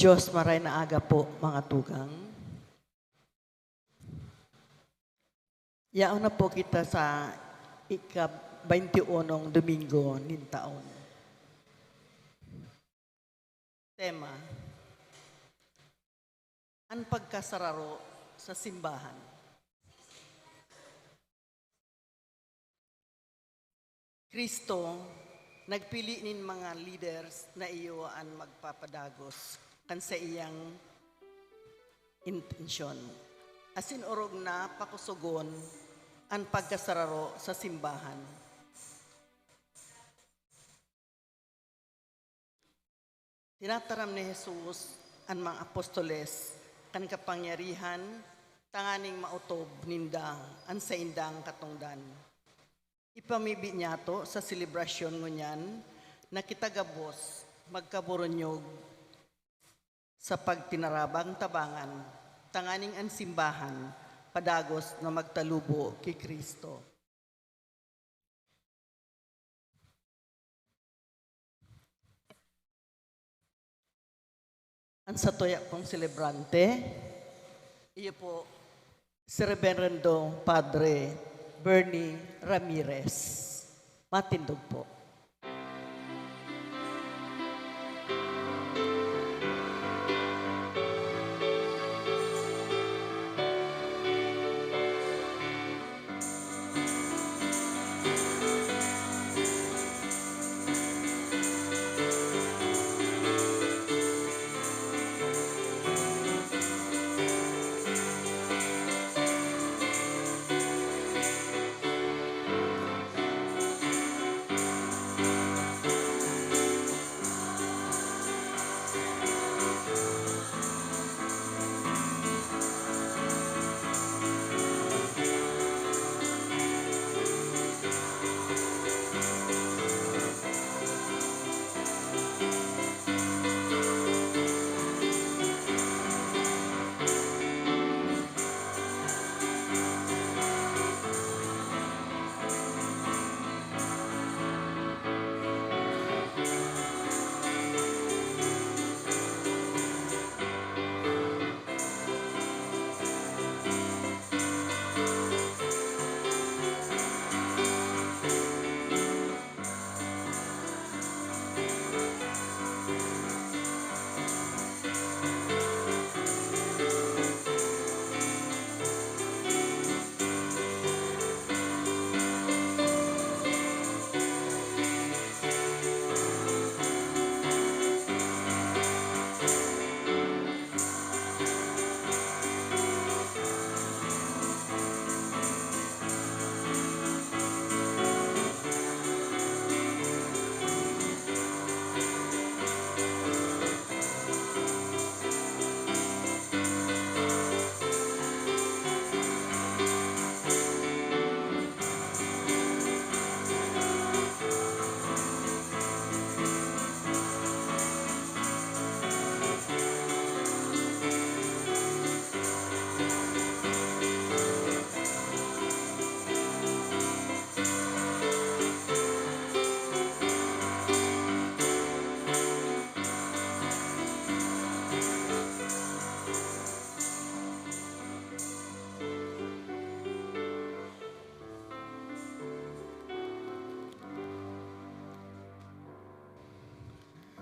Diyos maray na aga po, mga tugang. Yaon na po kita sa ika-21 Domingo nin taon. Tema, ang pagkasararo sa simbahan. Kristo, nagpili nin mga leaders na iyo ang magpapadagos kan sa iyang intensyon. Asin orog na pakusugon ang pagkasararo sa simbahan. Tinataram ni Jesus ang mga apostoles kan kapangyarihan tanganing mautob ninda ang sa indang katungdan. Ipamibi niya to sa selebrasyon ngunyan na kitagabos magkaburonyog sa pagtinarabang tabangan tanganing ang simbahan padagos na magtalubo kay Kristo. Ang satoya pong celebrante, iyo po si Reverendo Padre Bernie Ramirez. Matindog po.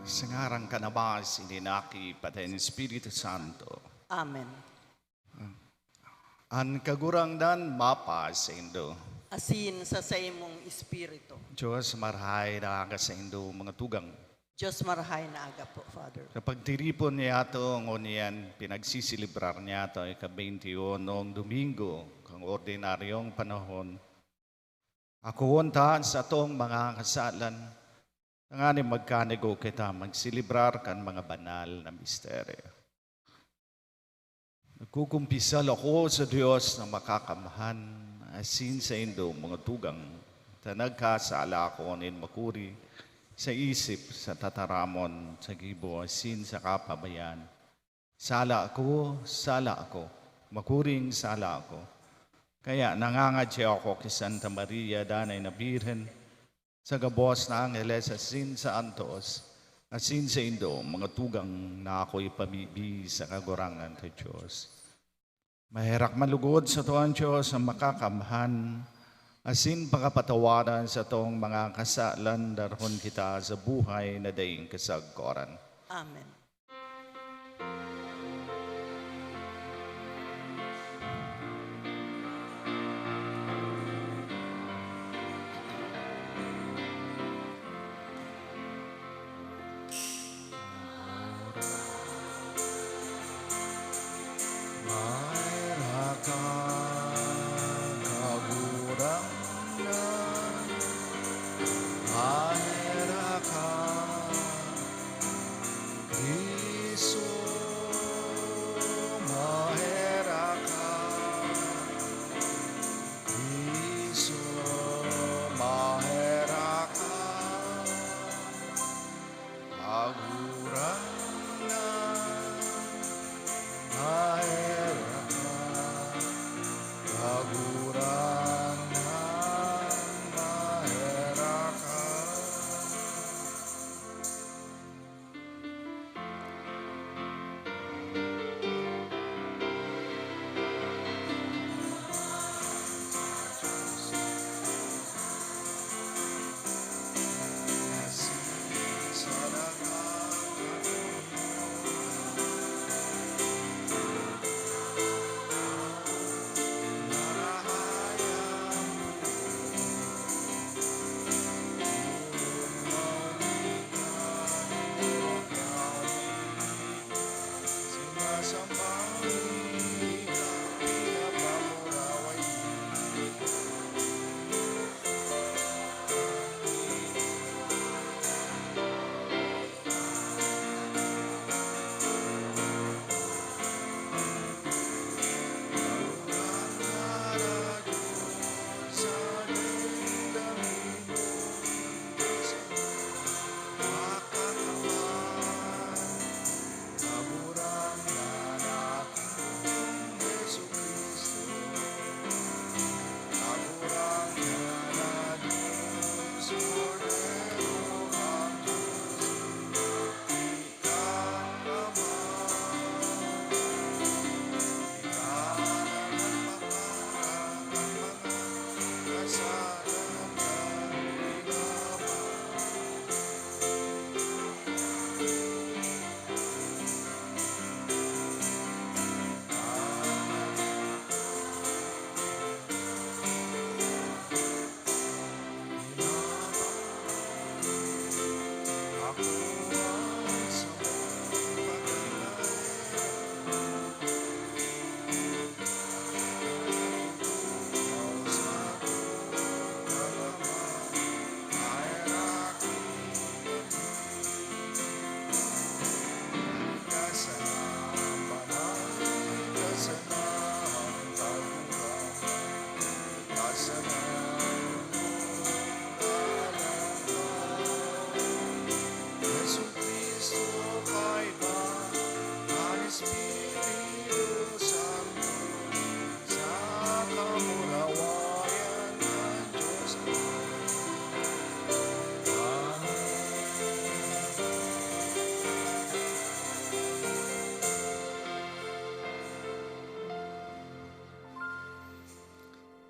Sa ngarang kanabas, ininaki pati ng Espiritu Santo. Amen. An kagurangdan mapa sa Indo. Asin sa imong espiritu. Diyos marhay na sa Indo mga tugang. Diyos marahay na aga po, Father. Kapag tiripon niya ito, ngunyan, pinagsisilibrar niya ito, ika-21 noong Domingo, kang ordinaryong panahon. Ako untaan sa itong mga kasalan, ang magkanigo kita magsilibrar kan mga banal na misteryo. Nagkukumpisal ako sa Diyos na makakamahan, asin sa Indo mga tugang, na nagkasala ako nin makuri, sa isip, sa tataramon, sa gibo, asin sa kapabayan. Sala ako, makuring sala ako. Kaya nangangadya ako kay Santa Maria, danay na Birhen, sa gabos na Angeles asin sa Antos, Asin sa Indo, mga tugang na ako'y pamibi sa kagurangan kay Diyos. Mahirak malugod sa tuwan Diyos ang makakamhan, asin pagkapatawaran sa tong mga kasalan darhon kita sa buhay na daing kasagkoran. Amen. Mahirak kagurangan, mahirak Kristo, mahirak Kristo, mahirak kagurangan, mahirak kagurangan, mahirak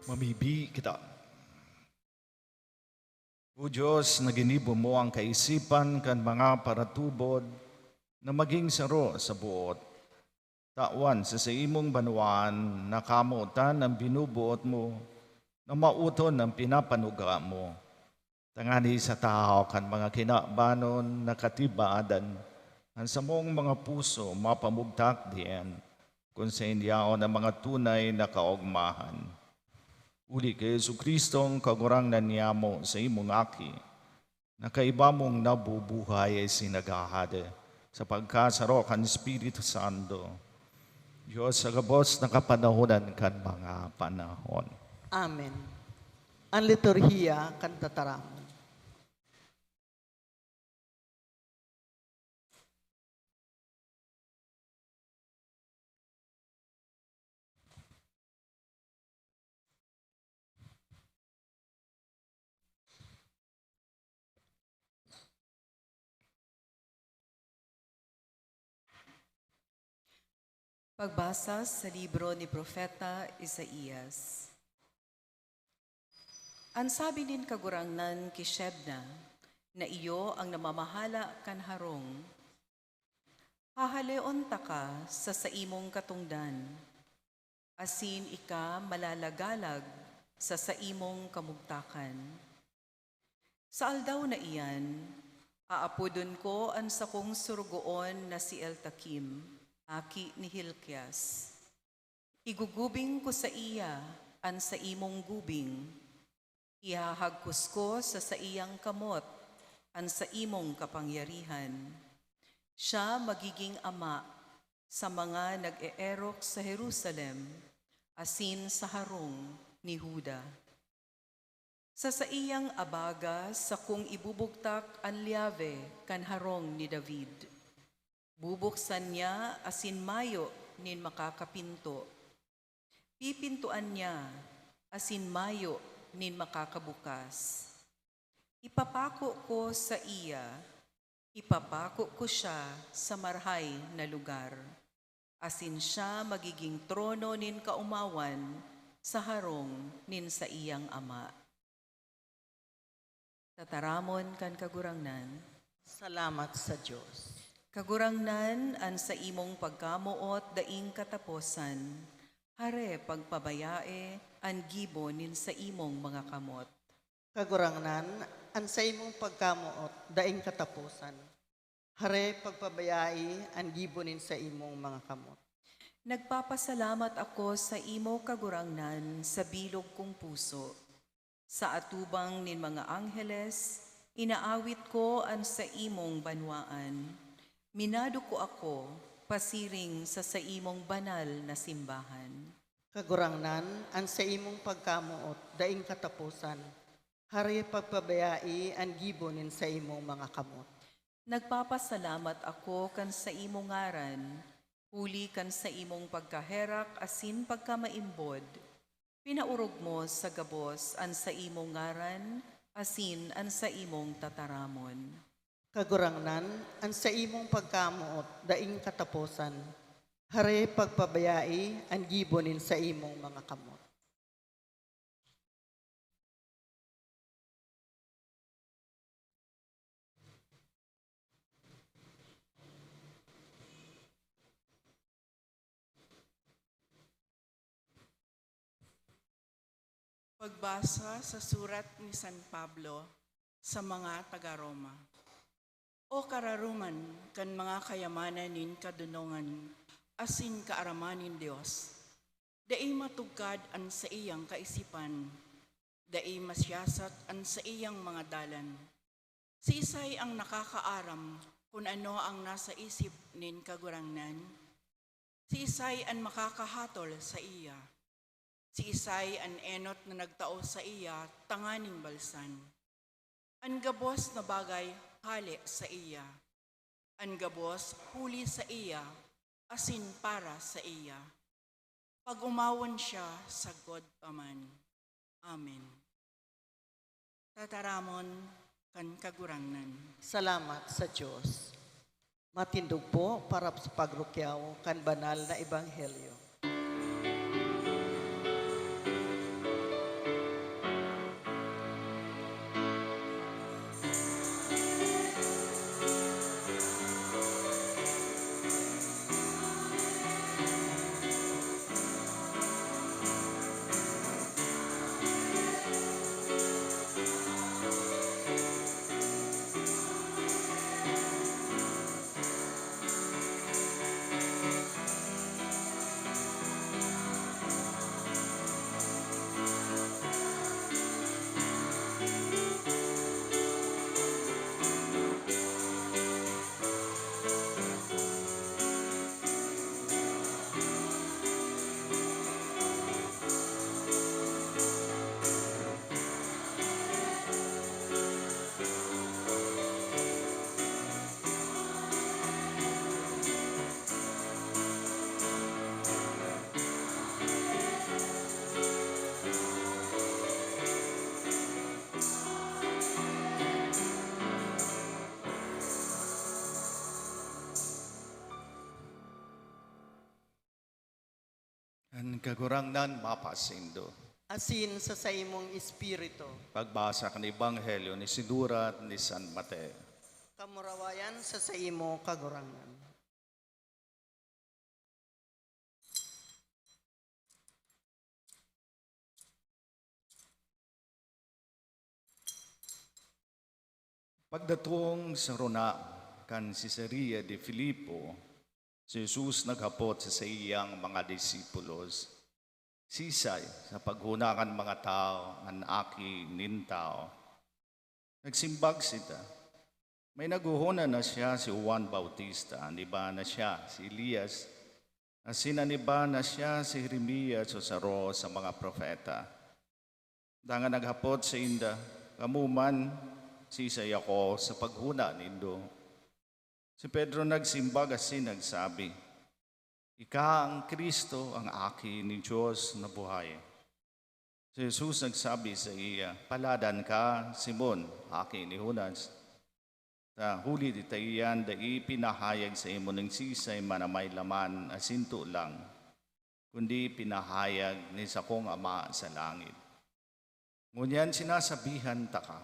Mamibi kita. O Diyos, na ginibo mo ang kaisipan kan mga paratubod na maging saro sa buot. Tawan sa imong banwaan na kamutan ang binubuot mo na mauton ang pinapanuga mo. Tangani sa tao kan mga kinabanon na katibaadan ang sa mong mga puso mapamugtak diyan kung sa inyaon ang mga tunay na kaugmahan. Uli kay Jesu-Kristong kagurangnan niya mo sa imong aki, na kaiba mong nabubuhay ay sinagahada sa pagkasaro kan Espiritu Santo. Diyos sa gabos na kapanahonan kan mga panahon. Amen. Ang liturhiya kan tataramon. Pagbasa sa libro ni Propeta Isaías. Ang sabi nin kagurangnan ki Shebna, na iyo ang namamahala kan harong. Hahaleon ta ka sa saimong katungdan, asin ika malalagalag sa saimong kamugtakan. Sa aldaw na iyan, aapudon ko ang sakong surugoon na si Eltakim, aki ni Hilkias. Igugubing ko sa iya ang sa imong gubing. Ihahagkus ko sa iyang kamot ang sa imong kapangyarihan. Siya magiging ama sa mga nag-eerok sa Jerusalem, asin sa harong ni Huda. Sa iyang abaga sa kung ibubugtak ang liave kan harong ni David. Bubuksan niya asin mayo nin makakapinto. Pipintuan niya asin mayo nin makakabukas. Ipapako ko sa iya, ipapako ko siya sa marhay na lugar. Asin siya magiging trono nin kaumawan sa harong nin sa iyang ama. Tataramon kan kagurangnan. Salamat sa Diyos. Kagurangnan an sa imong pagkamuot daing kataposan, hare pagpabayae an gibo nin sa imong mga kamot. Kagurangnan, ang sa imong pagkamuot, daing katapusan. Hare pagpabayai, ang gibonin sa imong mga kamot. Nagpapasalamat ako sa imo kagurangnan sa bilog kong puso. Sa atubang nin mga angheles, inaawit ko ang sa imong banwaan. Minado ko ako, pasiring sa imong banal na simbahan. Kagurangnan, ang sa imong pagkamuot, daing katapusan. Hare pagpabayai, ang gibonin sa imong mga kamot. Nagpapasalamat ako kan sa imong ngaran, huli kan sa imong pagkaherak asin pagkamaimbod. Pinaurog mo sa gabos an sa imong ngaran, asin an sa imong tataramon. Kagurangnan, ang sa imong pagkamuot, daing katapusan. Hare pagpabayai, ang gibonin sa imong mga kamot. Pagbasa sa surat ni San Pablo sa mga taga-Roma. O kararuman kan mga kayamanan nin kadunongan, asin kaaramanin Dios. Dai matugkad an sa iyang kaisipan, dai masyasat an sa iyang mga dalan. Si Isay ang nakakaaram kung ano ang nasa isip nin kagurangnan. Si Isay ang makakahatol sa iya. Si Isay an enot na nagtao sa iya tanganing balsan. An gabos na bagay hali sa iya. An gabos huli sa iya, asin para sa iya. Pag umawon siya, sagod paman. Amen. Tataramon kan kagurangnan. Salamat sa Diyos. Matindog po para sa pagrukyaw kan banal na ebanghelyo. Kagurangnan mapasindo. Asin sa imong espiritu. Pagbasa kan Ebanghelyo ni Sinurat ni San Mateo. Kamurawayan sa imo kagurangan. Pagdatong sa runa kan Cesarea de Filipo, si Jesus naghapot sa iyang mga disipulos. Sisay sa paghunakan mga tao, ang aki nintao. Nagsimbag sita. May naguhuna na siya si Juan Bautista, aniba na siya si Elias, asinaniba na siya si Jeremias o saro sa mga propeta. Dangan naghapot sa inda, kamuman sisay ako sa paghuna nindo. Si Pedro nagsimbag asin nagsabi, Ika ang Kristo, ang aki ni Diyos na buhay. Si Jesus nagsabi sa iya, Paladan ka, Simon, aki ni Judas. Sa huli di tayan, da ipinahayag sa imo ng sisay manamay laman asinto lang, kundi pinahayag ni sa kong ama sa langit. Ngunyan sinasabihan ta ka,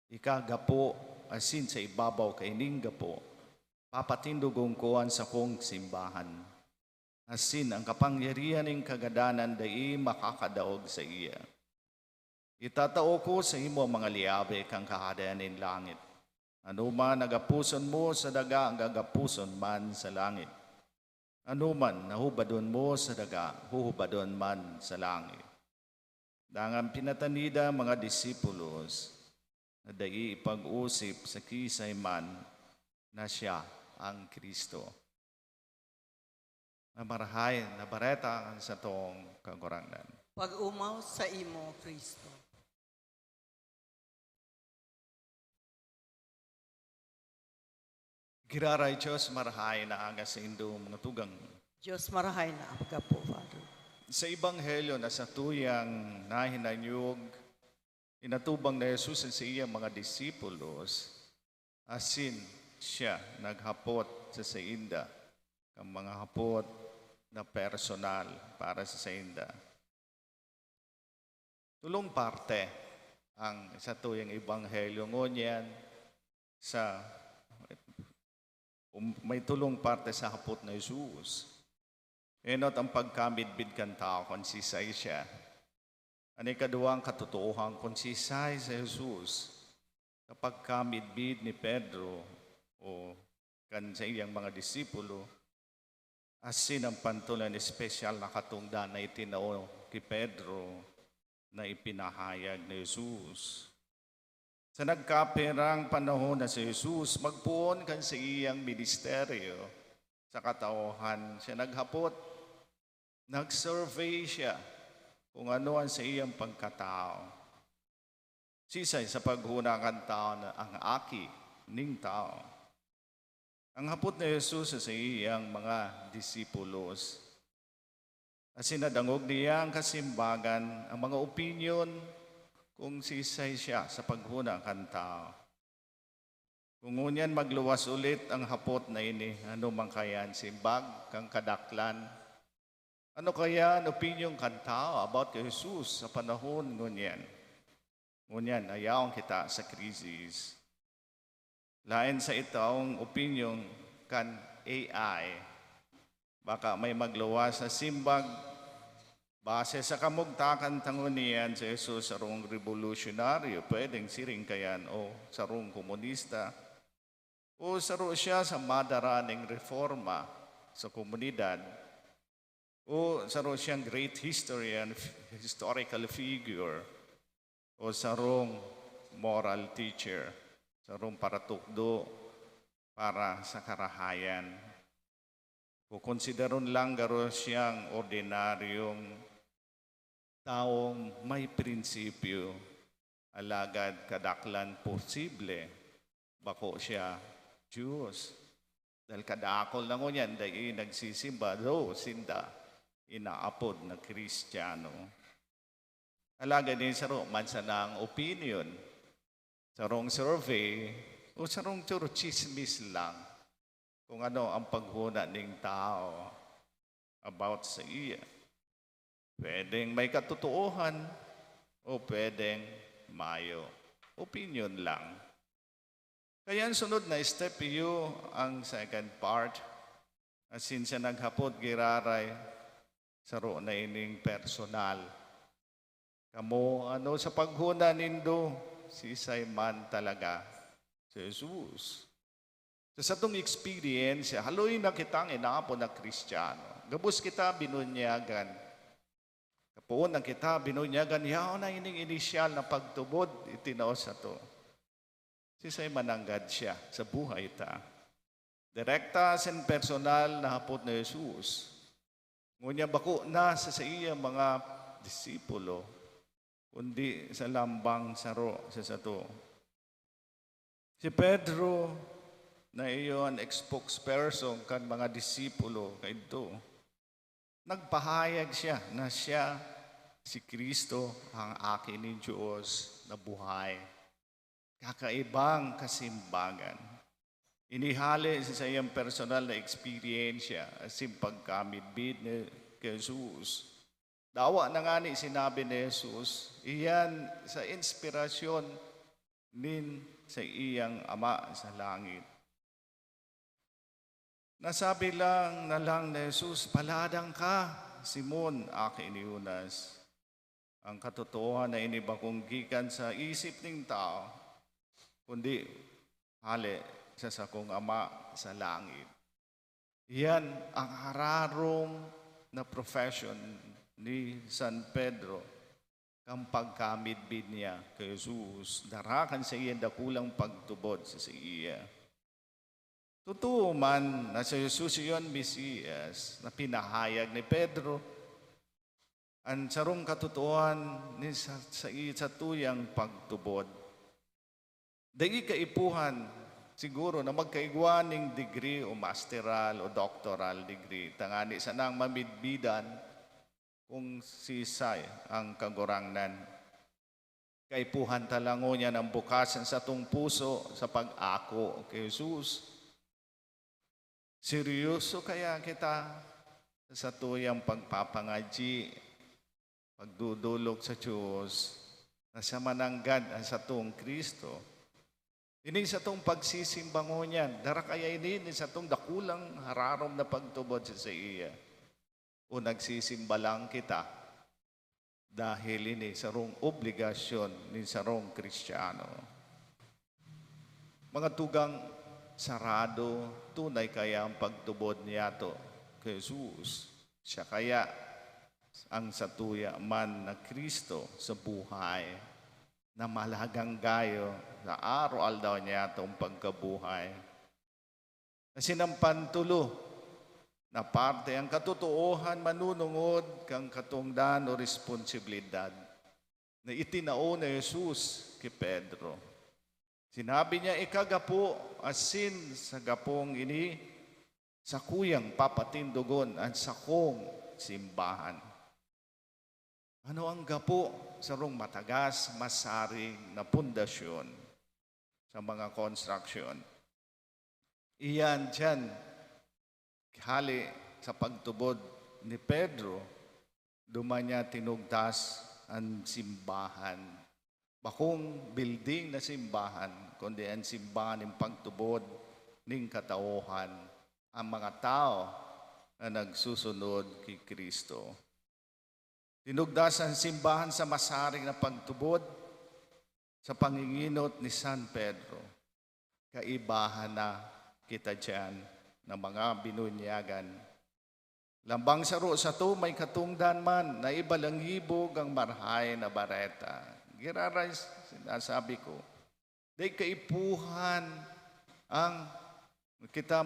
ika gapo asin sa ibabaw kay ning gapo, papatindugong kuan sa kong simbahan. Asin ang kapangyarihan ng kagadanan dai makakadaog sa iya. Itatao ko sa imo mga liabe kang kahadayan ng langit. Ano man nagapuson mo sa daga, ang gagapuson man sa langit. Ano man nahubadon mo sa daga, huhubadon man sa langit. Dangan pinatanida mga disipulos na dai ipag-usip sa kisay man na siya ang Kristo. Marahay na bareta ang sa tong kagurangnan. Pag-umaw sa imo, Kristo. Giraray Diyos, marahay na aga sa indo mga tugang. Diyos marahay na apga po, Father. Sa Ebanghelyo na sa tuyang nahinanyog, inatubang na Jesus sa iyang mga disipulos, asin siya naghapot sa sainda, ang mga hapot na personal para sa sainda. Tulong parte ang sa tuyang Ebanghelyo ngunyan sa may tulong parte sa hapot na Jesus. Enot ang pagkamidbid kan tao kung sisay siya. Ani kaduang katotohan kung sisay sa Jesus. Kapag kamidbid ni Pedro o kan sa iyang mga disipulo, asin ang pantulan espesyal na katungdan na itinao kay Pedro na ipinahayag ni Jesus. Sa nagkapirang panahon na si Jesus, magpuon kan sa iyang ministeryo sa katauhan. Siya naghapot, nag-survey siya kung ano ang sa iyang pagkatao. Sisay sa paghunangan tao na ang aki ning tao. Ang hapot na Jesus sa iyang mga disipulos. At sinadangog niya ang kasimbagan, ang mga opinion kung sisay siya sa paghuna kan tao. Kung ngunyan magluwas ulit ang hapot na ini, ano man kaya ang simbag, kang kadaklan, ano kaya ang opinion kan tao about kay Jesus sa panahon ngunyan? Ngunyan, ayaw kita sa krisis. Lain sa itong opinion kan AI, baka may magluwas na simbag base sa kamugtakan tangunian sa Jesus sarong revolusyonaryo, pwedeng siring kayan o sarong komunista, o saro siya sa madaraning reforma sa komunidad, o saro siyang great historian, historical figure, o sarong moral teacher, sarong paratukdo para sa karahayan. Kung konsideron lang garo siyang ordinaryong taong may prinsipyo, alagad kadaklan posible, bako siya Diyos. Dahil kadakol na ngunyan, dahil nagsisimba, do sinda, inaapod na Kristiyano. Alagad din saro, mansa na ang opinion, sarong survey, o sarong chismis lang, kung ano ang paghuna ng tao about sa iya. Pwedeng may katotohan o pwedeng mayo. Opinion lang. Kaya ang sunod na step iyo ang second part. Asin siya naghapot giraray sa ro na ining personal. Kamo ano sa paghuna nindo si Simon talaga si Jesus. Sa atong experience, haloy na kitang inapo na Kristiyano. Gabos kita binunyagan. Kapuon ang kita binunyagan, yaw na ining inisyal na pagtubod, itinaos sa to. Si Simon nanggad siya sa buhay ta. Direkta sin personal na hapot na Jesus. Ngunya bako na sa iya mga disipulo, kundi sa lambang saro sa sato. Si Pedro na iyon spokesperson kan mga disipulo kay ito. Nagpahayag siya na siya si Kristo ang akin ni Diyos na buhay. Kakaibang kasimbagan. Inihali sa iyang personal na experience asim pagkamidbid ni Jesus. Dawa na nga ni sinabi ni Jesus, iyan sa inspirasyon nin sa iyang Ama sa langit. Nasabi lang na lang ni Jesus, paladang ka, Simon, aking Yunas. Ang katotohanan na inibakong gikan sa isip ng tao, kundi hali sa sakong Ama sa langit. Yan ang hararong na profession ni San Pedro kang pagkamidbid niya kay Jesus. Darakan sa iyan dakulang pagtubod sa iya. Totoo man na sa Jesus iyon Mesiyas na pinahayag ni Pedro ang sarong katotohan ni sa tuyang pagtubod. Dagi kaipuhan siguro na magkaigwaning degree o masteral o doctoral degree. Tangani sa nang mamidbidan kung sisay ang kagurangnan. Kaipuhan talango niya ng bukasan sa tong puso sa pag-ako kay Jesus. Seryoso kaya kita sa tuyang pagpapangaji, pagdudulog sa Diyos, na siya mananggad sa tong Kristo. Ini sa tong pagsisimbango niyan, dara kaya ini sa tong dakulang hararom na pagtubod sa iya. O nagsisimba lang kita dahil ini sarong obligasyon ni sarong Kristiyano. Mga tugang sarado, tunay kaya ang pagtubod niya to kay Jesus. Siya kaya ang satuya man na Kristo sa buhay na malagang gayo sa araw-aldaw niya itong pagkabuhay. Na sinampantulo na parte ang katotohan manunungod kang katungdan o responsibilidad na itinao na Jesus kay Pedro. Sinabi niya, ikagapo asin sa gapong ini sa kuyang papatindogon at sa kong simbahan. Ano ang gapo? Sarong matagas, masaring na pundasyon sa mga construction. Iyan dyan, hali sa pagtubod ni Pedro, dumanya tinugtas ang simbahan. Bakong building na simbahan, kundi ang simbahan ng pagtubod ng katauhan, ang mga tao na nagsusunod kay Kristo. Tinugdas ang simbahan sa masaring na pagtubod sa panginginot ni San Pedro. Kaibahan na kita dyan ng mga binunyagan. Lambang saro sa to may katungdan man na ibalangibog ang marhay na bareta. Giraray, sinasabi ko, day kaipuhan ang kita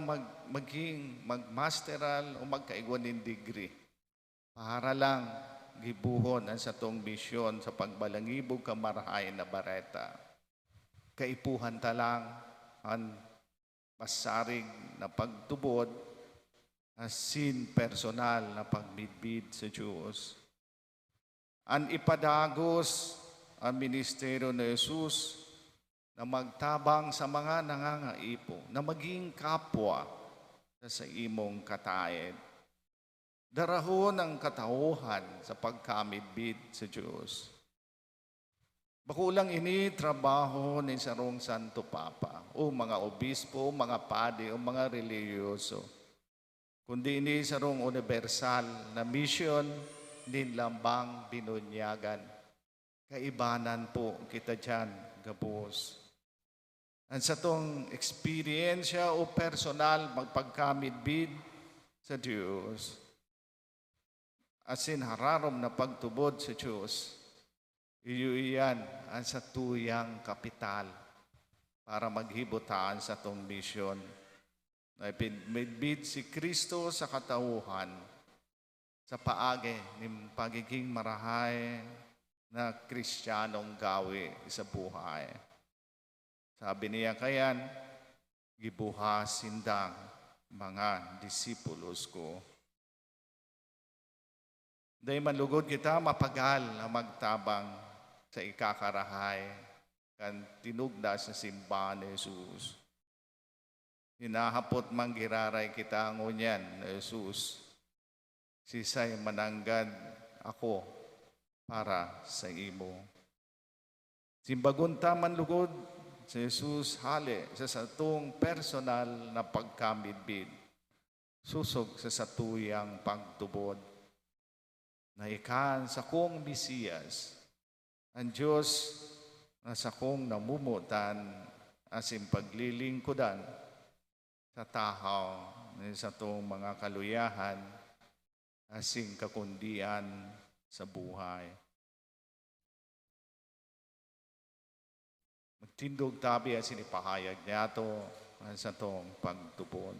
maging magmasteral o magkaigwanin degree. Para lang gibuhon ang satong misyon sa pagbalangibog kamarhay na bareta. Kaipuhan talang ang masarig na pagtubod asin personal na pagbidbid sa Diyos. Ang ipadagos ang ministeryo ni Jesus na magtabang sa mga nangangaipo, na maging kapwa sa imong katayed. darahon ang katauhan sa pagkamidbid sa Diyos. Bakulang ini trabaho ni Sarong Santo Papa o mga obispo, mga padi o mga reliyoso. Kundi ini sarong universal na mission din lambang binunyagan. Kaibanan po kita dyan, gabos. Ang sa tong eksperyensya o personal magpagkamidbid sa Diyos. Asin hararom na pagtubod sa Diyos. Iyo iyan ang sa tuyang kapital para maghibutaan sa tong mission. Na ipinmidbid si Kristo sa katauhan sa paagi ng pagiging marahay na Kristiyanong gawi sa buhay. Sabi niya kayan, gibuha sindang mga disipulos ko. Dahil manlugod kita mapagal na magtabang sa ikakarahay kan tinugda sa simbahan ni Jesus. Hinahapot manggiraray kita ngunyan na Jesus. Sisay mananggad ako para sa imo. Simbagunta manlugod sa Jesus hali sa satong personal na pagkamidbid. Susog sa satuyang pagtubod. Na ikan sa kong Mesiyas, ang Diyos na sa kong namumutan asim paglilingkudan sa tahaw sa itong mga kaluyahan asing kakundian sa buhay. Magtindog tabi asin ipahayag niya ito sa itong pagtubod.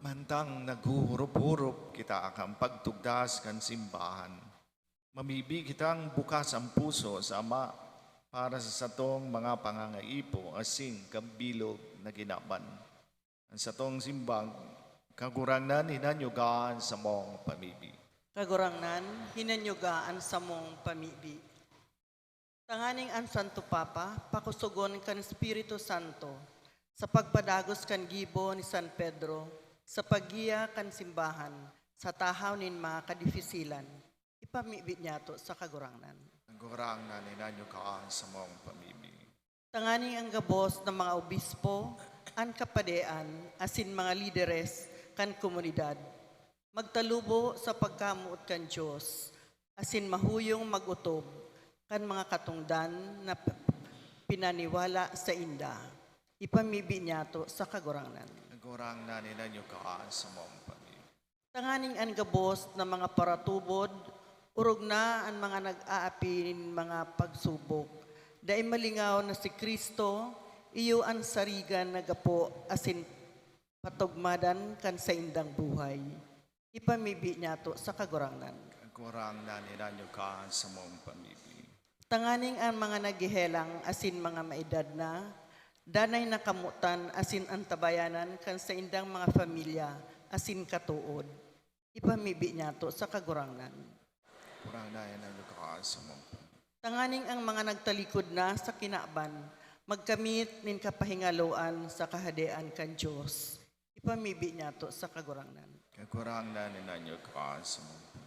Mantang naghuhurup-hurup kita akang pagtugdas kan simbahan. Mamibi kitang bukas ang puso sa Ama para sa satong mga pangangaipo asin kabilog na ginaban. Ang satong simbang kagurangnan hinanyugaan sa mong pamibi. Kagurangnan, hinanyugaan sa mong pamibi. Tanganing ang Santo Papa, pakusugon kan Espiritu Santo, sa pagpadagos kan gibo ni San Pedro, sa paggiya kan simbahan, sa tahaw nin mga kadifisilan, ipamibi niya to sa kagurangnan. Ang gurangnan hinanyugaan sa mong pamibi. Tanganing ang gabos ng mga obispo, ang kapadean, asin mga lideres, kan komunidad, magtalubo sa pagkamuot kan Diyos, asin mahuyong magutob, kan mga katungdan na pinaniwala sa inda. Ipamibi niya to sa kagurangnan. Ang gurangnan hinanyugaan sa mong pamibi. Tanganing ang gabos ng mga paratubod, urog na ang mga nag-aapin mga pagsubok. Dahil malingaw na si Kristo, iyo ang sarigan na gapo asin patugmadan kan sa indang buhay. Ipamibi niya to sa kagurangnan. Ang gurangnan hinanyugaan sa mong pamibi. Tanganing ang mga nagihelang asin mga maedad na, danay nakamutan asin ang tabayanan kan sa indang mga pamilya asin katuod. Ipamibi niya to sa kagurangnan. Gurangnan hinanyugaan sa mong pamibi. Tanganing ang mga nagtalikod na sa kinaban, magkamit nin kapahingaloan sa kahadean kan Diyos. Ipamibi niya to sa kagurangnan. Ang gurangnan hinanyugaan sa mong pamibi.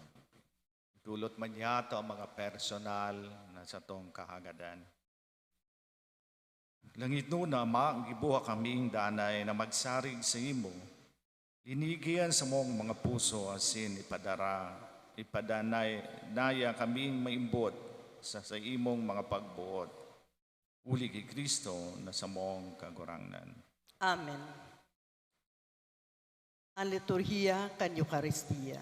Dulot man yato ang mga personal na sa tong kahagadan. Langit nuna, Ama, gibuha kaming danay na magsarig sa imo. Linigian sa mong mga puso asin ipadanay naya kaming maimbot sa imong mga pagbuot. Uli kay Kristo na sa mong kagurangnan. Amen. Ang liturhiya kan Eucharistia.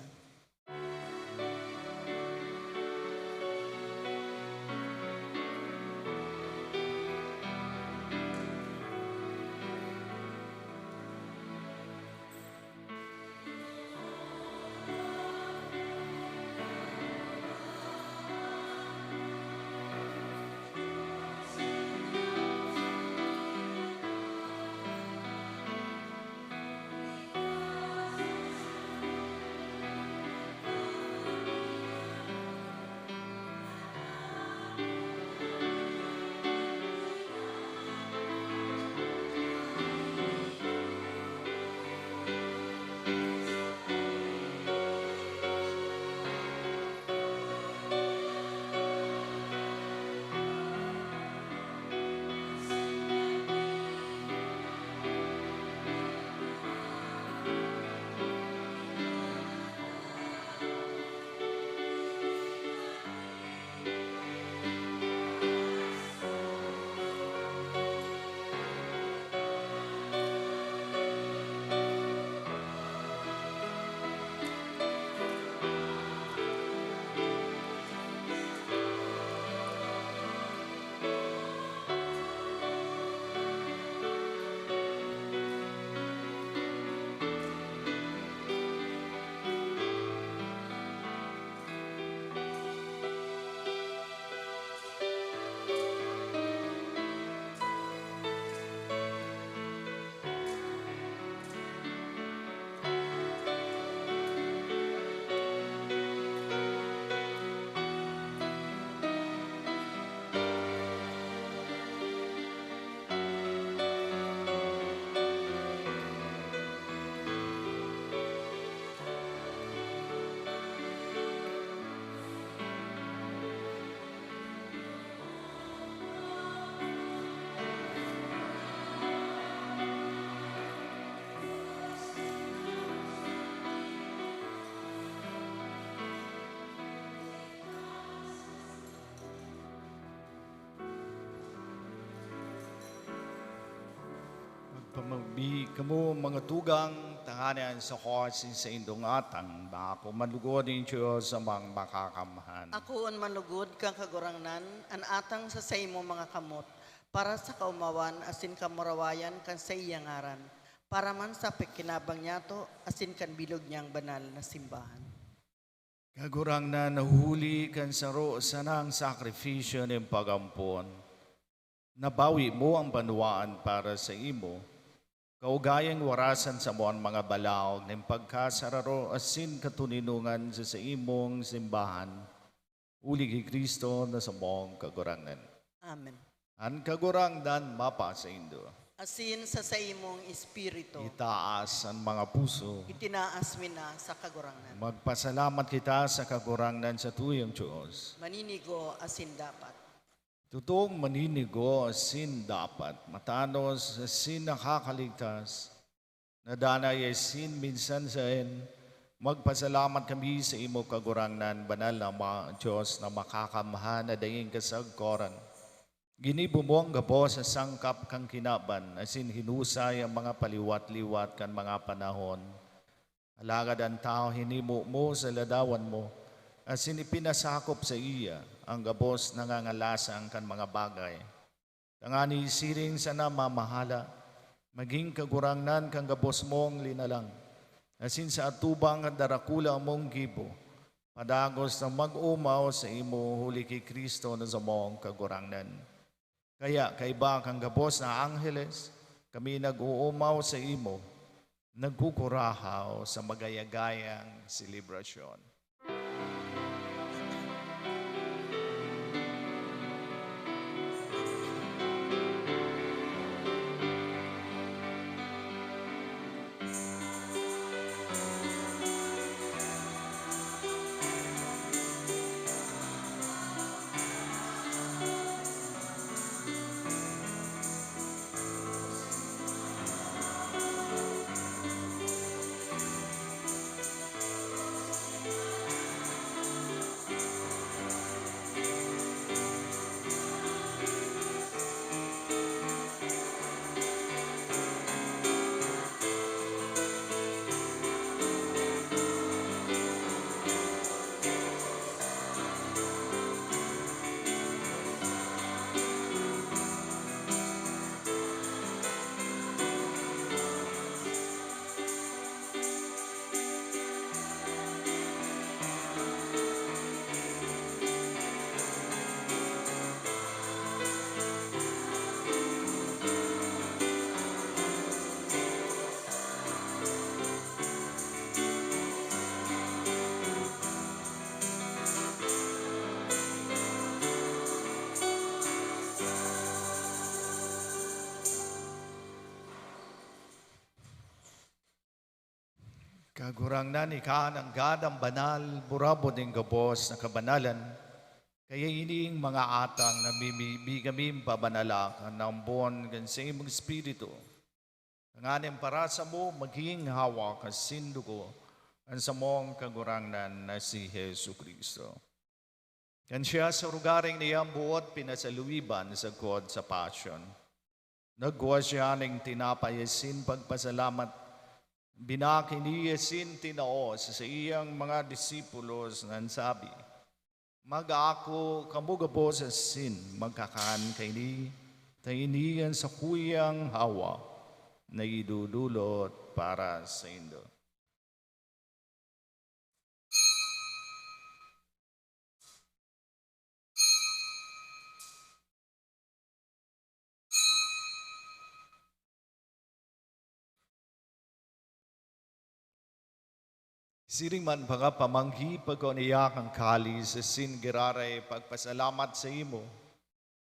Pamagbi kamo mga tugang tanganan sa kosin sa indong atang bako manlugod ng Diyos sa mga makakamahan. Ako ang manugod kang kagurangnan, an atang sa mo mga kamot, para sa kaumawan asin kamurawayan kan sa iyang ngaran, para man sa pekinabang niya to asin kan bilog niyang banal na simbahan. Kagurang na nahuli kan saro sanang sakripisyo ng pagampon. Nabawi mo ang banwaan para sa imo. Kaugayang warasan sa mo ang mga balaog ng pagkasararo asin katuninungan sa imong simbahan. Uli kay Kristo na sa mong kagurangan. Amen. Ang kagurang dan mapa sa indo. Asin sa imong espiritu, Itaas ang mga puso. itinaas mi na sa kagurangan. Magpasalamat kita sa kagurangan sa tuyang Diyos. Maninigo asin dapat. Totoong maninigo asin dapat. Matanos asin nakakaligtas. Nadanay asin minsan sa magpasalamat kami sa imo kagurangan, banal na Diyos na makakamahan na daying kasagkoran. Ginibo mo ang gabo sa sangkap kang kinaban, asin hinusay ang mga paliwat-liwat kan mga panahon. Alagad ang tao hinimo mo sa ladawan mo, asin ipinasakop sa iya ang gabos nangangalasang kan mga bagay. Tangani siring sa namamahala, maging kagurangnan kang gabos mong linalang, asin sa atubang at darakula mong gibo, padagos na mag-umaw sa imo huli kay Kristo na sa mong kagurangnan. Kaya kaiba kang gabos na angheles, kami nag-uumaw sa imo, nagkukurahaw sa magayagayang selebrasyon. Kagurangnan ikaan ang gadang banal, burabo ng gabos na kabanalan, kaya ining mga atang na kami pabanalakan ng buwan gan sa imong espiritu. Ang aning para sa mo, maging hawak ang sindugo ang sa mong kagurangnan na si Jesu Kristo. Kan siya sa rugaring niyang buot pinasaluiban sa God sa passion. Nagwa siya ng tinapayasin pagpasalamat. Binakiniyasin tinao sa iyang mga disipulos nan sabi, mag-ako kamugabo sa sin, magkakaan kaini, tainiyan sa kuyang hawa, na idudulot para sa indo. Siring man mga pamanghi pagkoniyak ang kali sa sin giraray pagpasalamat sa imo.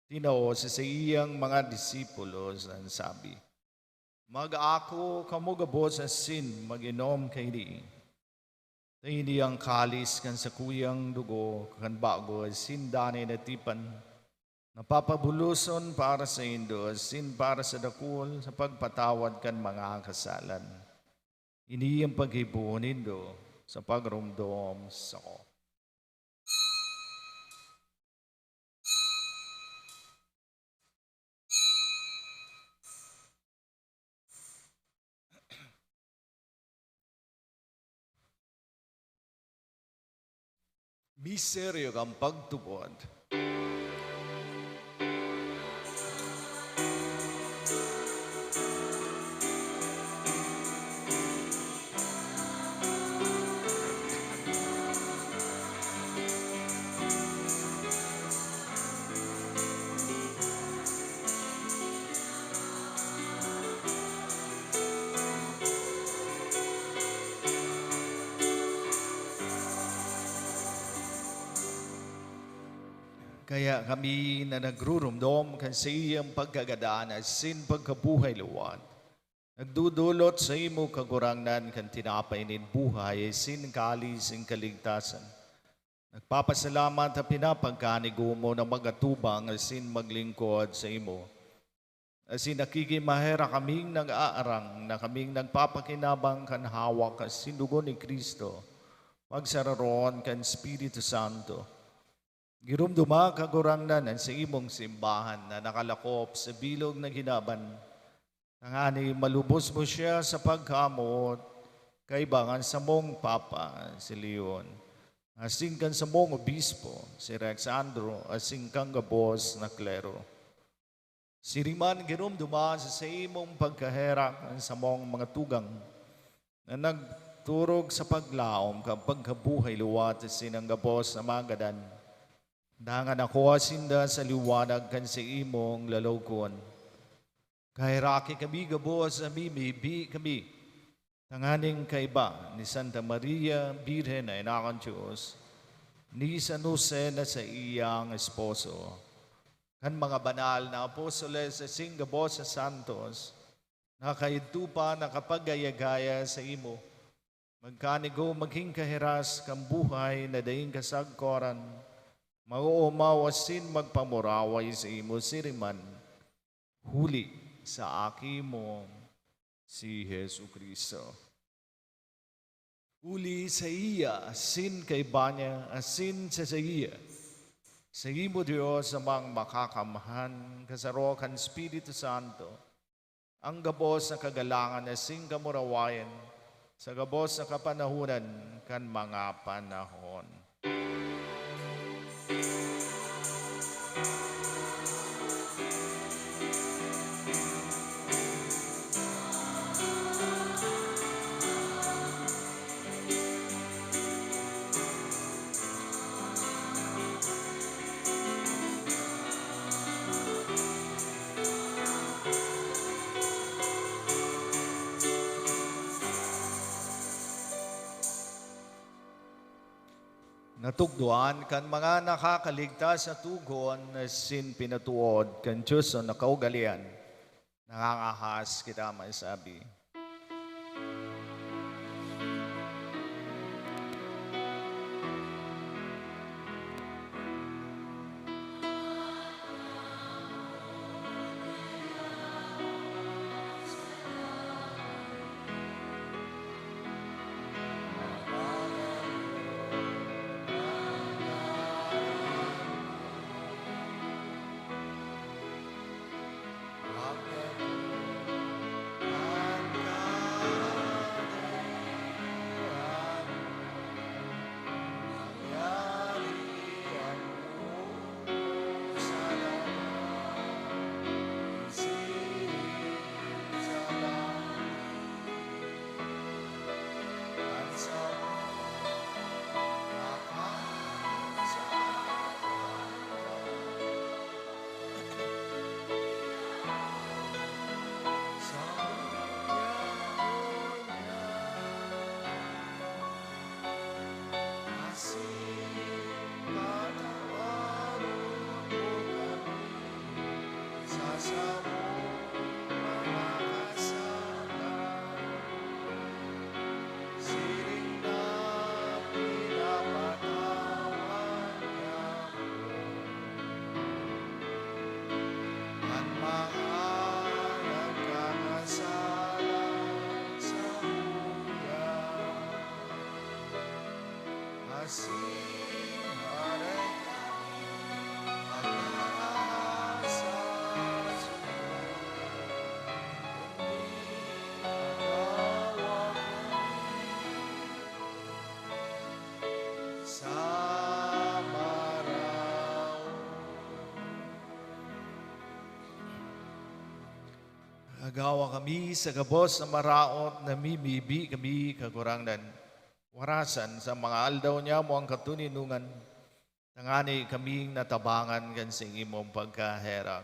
Tinao sa iyang mga disipulos ang sabi, mag-ako kamugabo sa sin, mag-inom kay di. Tahini ang kalis kan sa kuyang dugo, kan bago sin dani na tipan, napapabuluson para sa indo, sin para sa dakul, sa pagpatawad kan mga kasalan. Ini ang paghibuon nindo sa pagrumdom sa ko. Miseryo kang pagtubod. Kaya kami na nagrurumdom kan sa iyang pagkagadaan asin pagkabuhay luwad. Nagdudulot sa imo kagurangnan kan tinapay nin buhay asin kalis in kaligtasan. Nagpapasalamat at pinapagkanigo mo na magatubang asin maglingkod sa imo. Asin nakikimahera kaming nag-aarang na kaming nagpapakinabang kan hawak asin dugo ni Kristo. Pagsararoon kan Espiritu Santo. Girumduma kagurangnan ang sa imong simbahan na nakalakop sa bilog na ginaban. Tangani malubos mo siya sa pagkamot kaibangan sa mong Papa si Leon. Asing kan sa mong obispo si Alexandro asing kang gabos na klero. Siriman girumduma sa imong pagkaherak sa mong mga tugang na nagturog sa paglaom kapag kabuhay luwat sinang gabos na magadan. Dangan ako asinda sa liwanag kan sa imong lalawkon. Kahiraki kami gabos sa mimibi kami. Tanganing kaiba ni Santa Maria, Birhen na inakan Diyos, ni San Jose na sa iyang esposo. Kan mga banal na apostoles sa singgabos sa santos, nakaitupa na kapagayagaya sa imo, magkanigo maging kahiras kang buhay na daing kasagkoran, mauumawasin magpamuraway sa imo siriman, huli sa aki mo si Jesu Cristo. Huli sa iya, asin kay banya, asin sa iya. Sa imo Diyos amang makakamahan, kasarokan Espiritu Santo, ang gabos na kagalangan asin kamurawayan, sa gabos na kapanahunan kan mga panahon. Natugduan kan mga nakakaligtas sa tugon na sin pinatuod kan Diyos o nakaugalian. Nangangahas kita maisabi. Agawa kami sa gabos na maraot na mimibi kami kagurangnan. Warasan sa mga aldaw niya mo ang katuninungan. Tangani kaming natabangan kan sa imong pagkaherang.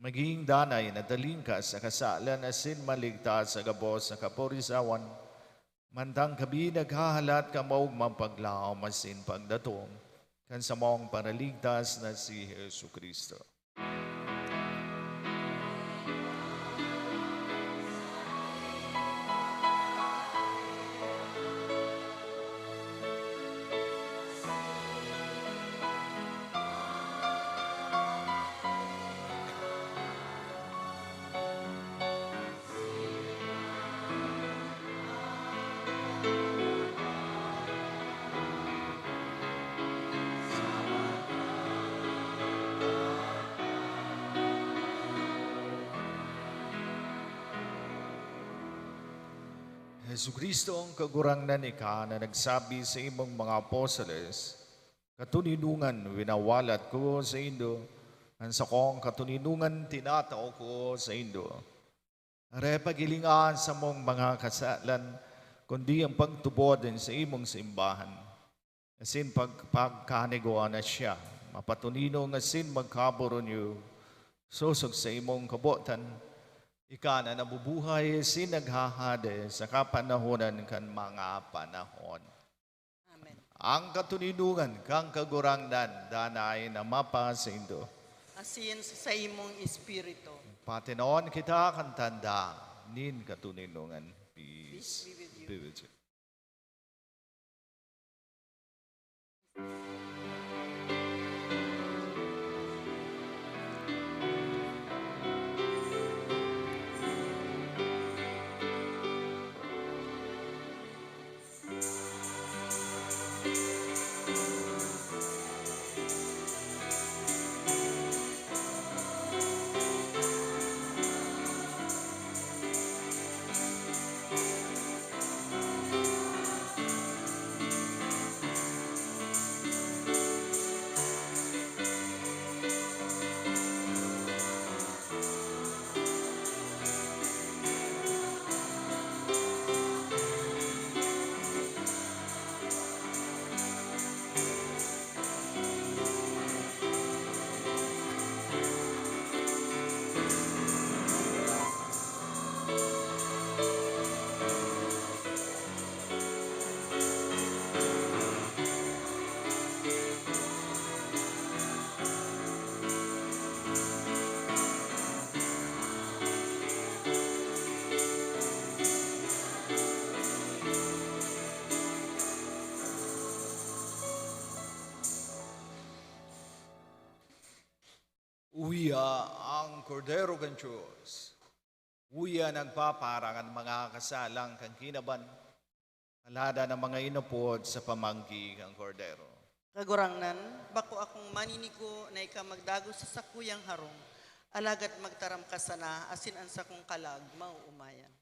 Maging danay na dalingka sa kasalan asin maligtas sa gabos sa kaporisawan. Mantang kami naghahalat kamaug mapaglaom asin pagdatong. kan sa mong paraligtas na si Jesu Kristo. Jesu Kristo ang kagurangnan ika na nagsabi sa imong mga apostoles, katuninungan winawalat ko sa Indo, ang sa kong katuninungan tinatao ko sa Indo. Are pagilingan sa mong mga kasalan, kundi ang pagtubod din sa imong simbahan. Asin pagkaniguan na siya, mapatunino ng asin magkaburo niyo, susog sa imong kabotan, ika na nabubuhay sinaghahade sa kapanahonan kan mga panahon. Amen. Ang katuninungan kang kagurangnan danay na mapa sa Indo. Asin sa imong espiritu. Patinoon kita kan tanda nin katuninungan. Peace Peace be with you. be with you. Uya ang kordero kan Diyos. Uya nagpaparangan mga kasalang kang kinaban. Alada ng mga inupod sa pamanggi kang kordero. Kagurangnan, bako akong maniniko na ika magdago sa sakuyang harong, alagat magtaram ka sana, asin ang sakong kalag, mauumayan.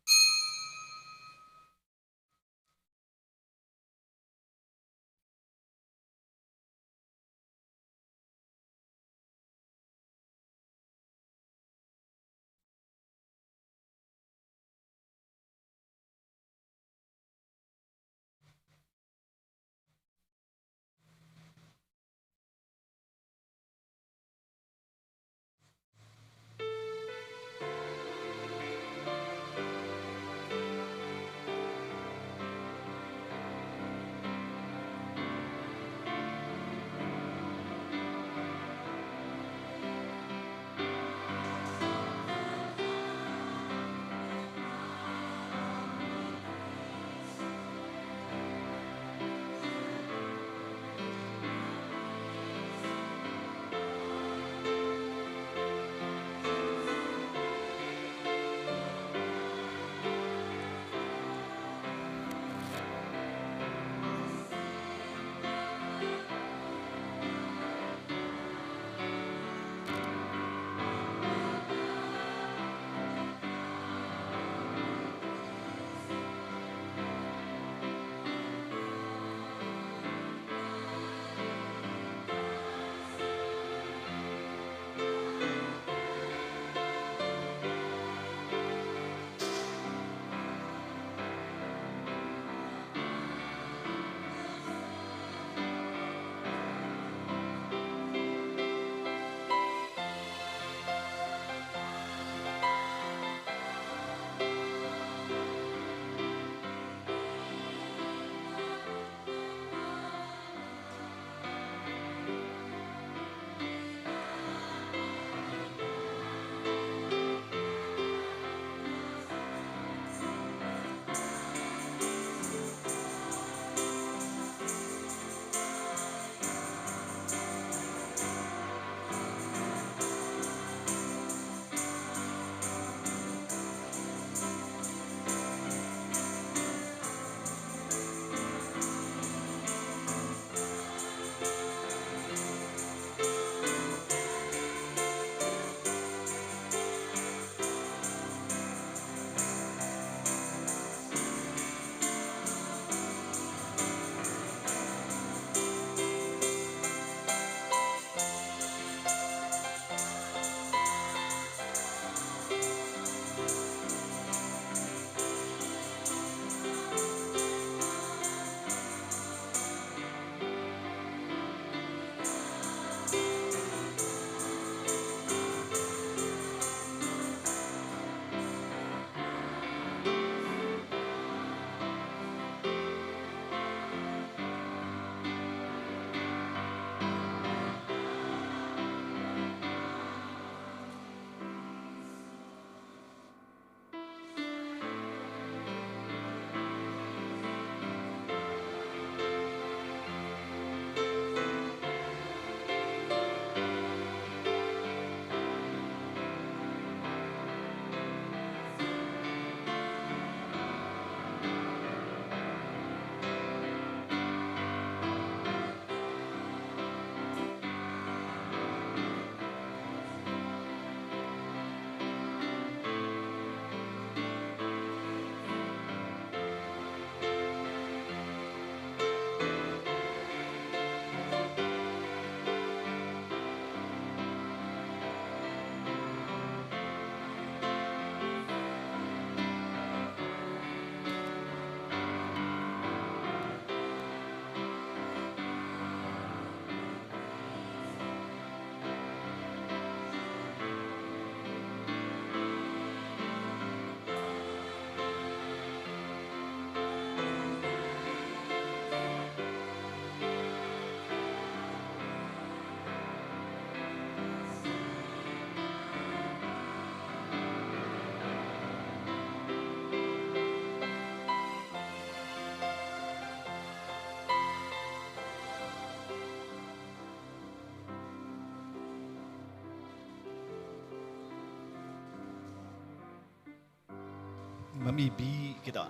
Mamibi kita.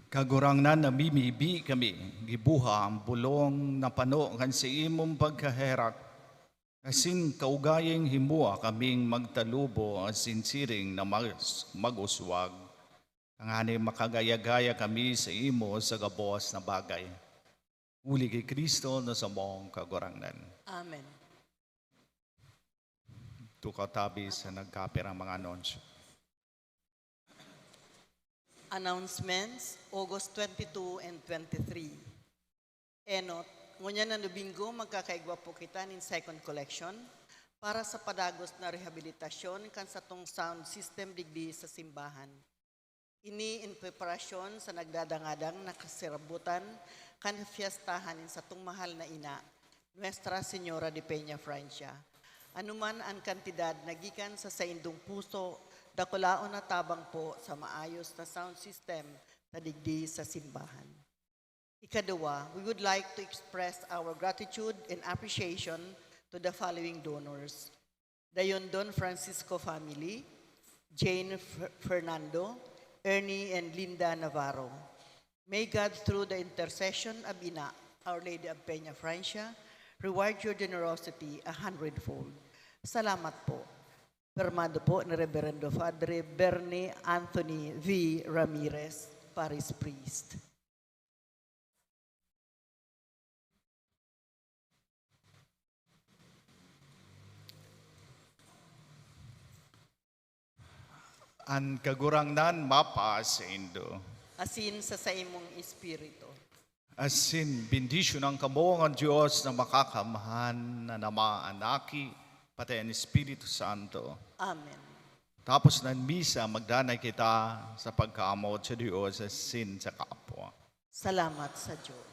Kagurangnan na mimibi kami, gibuha ang bulong na pano kan sa imong pagkaherak. Asin kaugayeng himua kaming magtalubo asin siring na maguswag. Ang makagaya-gaya kami sa imo sa gabos na bagay. Uli kay Kristo na sa mong kagurangnan. Amen. Tukatabi sa nagkapirang mga anonsyo. Announcements, August 22 and 23. Enot, ngunya na Domingo, magkakaigwa po kita in second collection para sa padagos na rehabilitasyon kan sa tong sound system digdi sa simbahan. Ini in preparasyon sa nagdadangadang nakasirabutan kan fiestahan sa tong mahal na ina, Nuestra Señora de Peña Francia. Anuman ang kantidad nagikan sa saindong puso, dakulaon na tabang po sa maayos na sound system na digdi sa simbahan. Ikadua, we would like to express our gratitude and appreciation to the following donors. The Yondon Francisco family, Jane Fernando, Ernie and Linda Navarro. May God, through the intercession of Ina, Our Lady of Peña Francia, reward your generosity 100-fold. Salamat po. Permado po ni Reverendo Padre Bernie Anthony V. Ramirez, Parish Priest. Ang kagurangnan mapa sa Indo. Asin sa imong espiritu. Asin, bendisyon ang kamo ang Diyos na makakamahan na namaanaki, pati ang Espiritu Santo. Amen. Tapos ng misa, magdanay kita sa pagkaamot sa Diyos asin sa kapwa. Salamat sa Diyos.